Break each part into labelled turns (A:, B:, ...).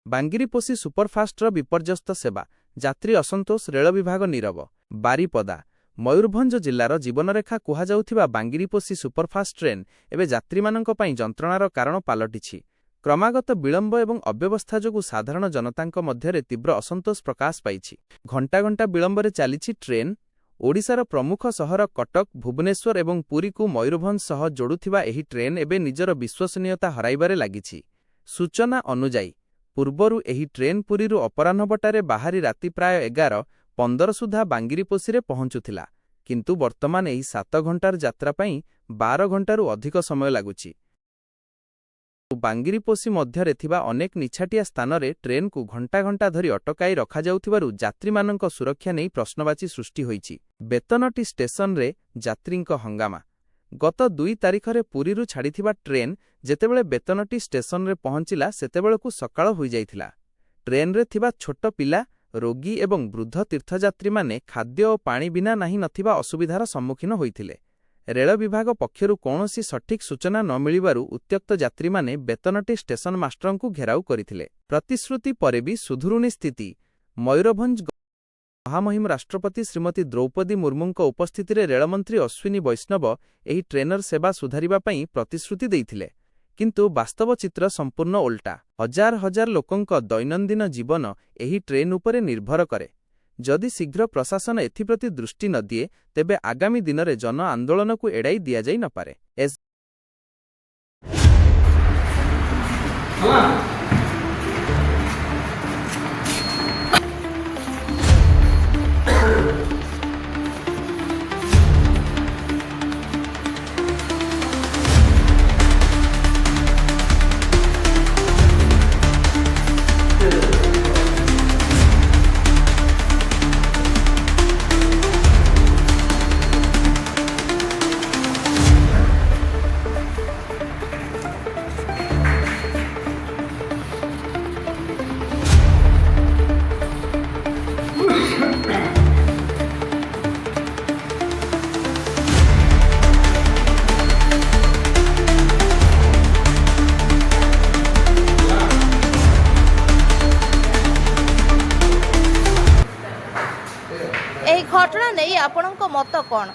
A: ବାଙ୍ଗିରିପୋଷି ସୁପରଫାଷ୍ଟର ବିପର୍ଯ୍ୟସ୍ତ ସେବା, ଯାତ୍ରୀ ଅସନ୍ତୋଷ, ରେଳ ବିଭାଗ ନୀରବ। ବାରିପଦା ମୟୂରଭଞ୍ଜ ଜିଲ୍ଲାର ଜୀବନରେଖା କୁହାଯାଉଥିବା ବାଙ୍ଗିରିପୋଷି ସୁପରଫାଷ୍ଟ ଟ୍ରେନ୍ ଏବେ ଯାତ୍ରୀମାନଙ୍କ ପାଇଁ ଯନ୍ତ୍ରଣାର କାରଣ ପାଲଟିଛି। କ୍ରମାଗତ ବିଳମ୍ବ ଏବଂ ଅବ୍ୟବସ୍ଥା ଯୋଗୁଁ ସାଧାରଣ ଜନତାଙ୍କ ମଧ୍ୟରେ ତୀବ୍ର ଅସନ୍ତୋଷ ପ୍ରକାଶ ପାଇଛି। ଘଣ୍ଟା ଘଣ୍ଟା ବିଳମ୍ବରେ ଚାଲିଛି ଟ୍ରେନ୍। ଓଡ଼ିଶାର ପ୍ରମୁଖ ସହର କଟକ, ଭୁବନେଶ୍ୱର ଏବଂ ପୁରୀକୁ ମୟୂରଭଞ୍ଜ ସହ ଯୋଡୁଥିବା ଏହି ଟ୍ରେନ୍ ଏବେ ନିଜର ବିଶ୍ୱସନୀୟତା ହରାଇବାରେ ଲାଗିଛି। ସୂଚନା ଅନୁଯାୟୀ, ପୂର୍ବରୁ ଏହି ଟ୍ରେନ୍ ପୁରୀରୁ ଅପରାହ୍ନଟାରେ ବାହାରି ରାତି ପ୍ରାୟ 11:15 ସୁଦ୍ଧା ବାଙ୍ଗିରିପୋଷିରେ ପହଞ୍ଚୁଥିଲା, କିନ୍ତୁ ବର୍ତ୍ତମାନ ଏହି 7 ଘଣ୍ଟାର ଯାତ୍ରା ପାଇଁ 12 ଘଣ୍ଟାରୁ ଅଧିକ ସମୟ ଲାଗୁଛି। ବାଙ୍ଗିରିପୋଷି ମଧ୍ୟରେ ଥିବା ଅନେକ ନିଛାଟିଆ ସ୍ଥାନରେ ଟ୍ରେନ୍କୁ ଘଣ୍ଟା ଘଣ୍ଟା ଧରି ଅଟକାଇ ରଖାଯାଉଥିବାରୁ ଯାତ୍ରୀମାନଙ୍କ ସୁରକ୍ଷା ନେଇ ପ୍ରଶ୍ନବାଚୀ ସୃଷ୍ଟି ହୋଇଛି। ବେତନଟୀ ଷ୍ଟେସନରେ ଯାତ୍ରୀଙ୍କ ହଙ୍ଗାମା। ଗତ 2 ତାରିଖରେ ପୁରୀରୁ ଛାଡ଼ିଥିବା ଟ୍ରେନ୍ ଯେତେବେଳେ ବେତନଟୀ ଷ୍ଟେସନରେ ପହଞ୍ଚିଲା ସେତେବେଳକୁ ସକାଳ ହୋଇଯାଇଥିଲା। ଟ୍ରେନ୍ରେ ଥିବା ଛୋଟ ପିଲା, ରୋଗୀ ଏବଂ ବୃଦ୍ଧ ତୀର୍ଥଯାତ୍ରୀମାନେ ଖାଦ୍ୟ ଓ ପାଣି ବିନା ନାହିଁ ନଥିବା ଅସୁବିଧାର ସମ୍ମୁଖୀନ ହୋଇଥିଲେ। ରେଳ ବିଭାଗ ପକ୍ଷରୁ କୌଣସି ସଠିକ୍ ସୂଚନା ନ ମିଳିବାରୁ ଉତ୍ତ୍ୟକ୍ତ ଯାତ୍ରୀମାନେ ବେତନଟୀ ଷ୍ଟେସନ ମାଷ୍ଟରଙ୍କୁ ଘେରାଉ କରିଥିଲେ। ପ୍ରତିଶ୍ରୁତି ପରେ ବି ସୁଧୁରୁନି ସ୍ଥିତି। ମୟୂରଭଞ୍ଜ ମହାମହିମ ରାଷ୍ଟ୍ରପତି ଶ୍ରୀମତୀ ଦ୍ରୌପଦୀ ମୁର୍ମୁଙ୍କ ଉପସ୍ଥିତିରେ ରେଳମନ୍ତ୍ରୀ ଅଶ୍ୱିନୀ ବୈଷ୍ଣବ ଏହି ଟ୍ରେନର ସେବା ସୁଧାରିବା ପାଇଁ ପ୍ରତିଶ୍ରୁତି ଦେଇଥିଲେ, କିନ୍ତୁ ବାସ୍ତବ ଚିତ୍ର ସମ୍ପୂର୍ଣ୍ଣ ଓଲଟା। ହଜାର ହଜାର ଲୋକଙ୍କ ଦୈନନ୍ଦିନ ଜୀବନ ଏହି ଟ୍ରେନ୍ ଉପରେ ନିର୍ଭର କରେ। ଯଦି ଶୀଘ୍ର ପ୍ରଶାସନ ଏଥିପ୍ରତି ଦୃଷ୍ଟି ନ ଦିଏ, ତେବେ ଆଗାମୀ ଦିନରେ ଜନ ଆନ୍ଦୋଳନକୁ ଏଡ଼ାଇ ଦିଆଯାଇ ନପାରେ।
B: ଏହି ଘଟଣା ନେଇ ଆପଣଙ୍କ ମତ କ'ଣ?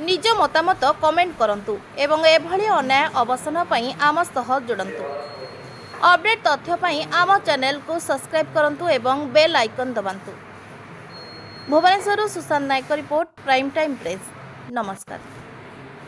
B: ନିଜ ମତାମତ କମେଣ୍ଟ କରନ୍ତୁ ଏବଂ ଏଭଳି ଅନ୍ୟାୟ ଅବସାନ ପାଇଁ ଆମ ସହ ଯୋଡ଼ନ୍ତୁ। ଅପଡେଟ୍ ତଥ୍ୟ ପାଇଁ ଆମ ଚ୍ୟାନେଲକୁ ସବସ୍କ୍ରାଇବ୍ କରନ୍ତୁ ଏବଂ ବେଲ୍ ଆଇକନ୍ ଦବାନ୍ତୁ। ଭୁବନେଶ୍ୱରରୁ Sushant Nayak report, prime time press. ନମସ୍କାର।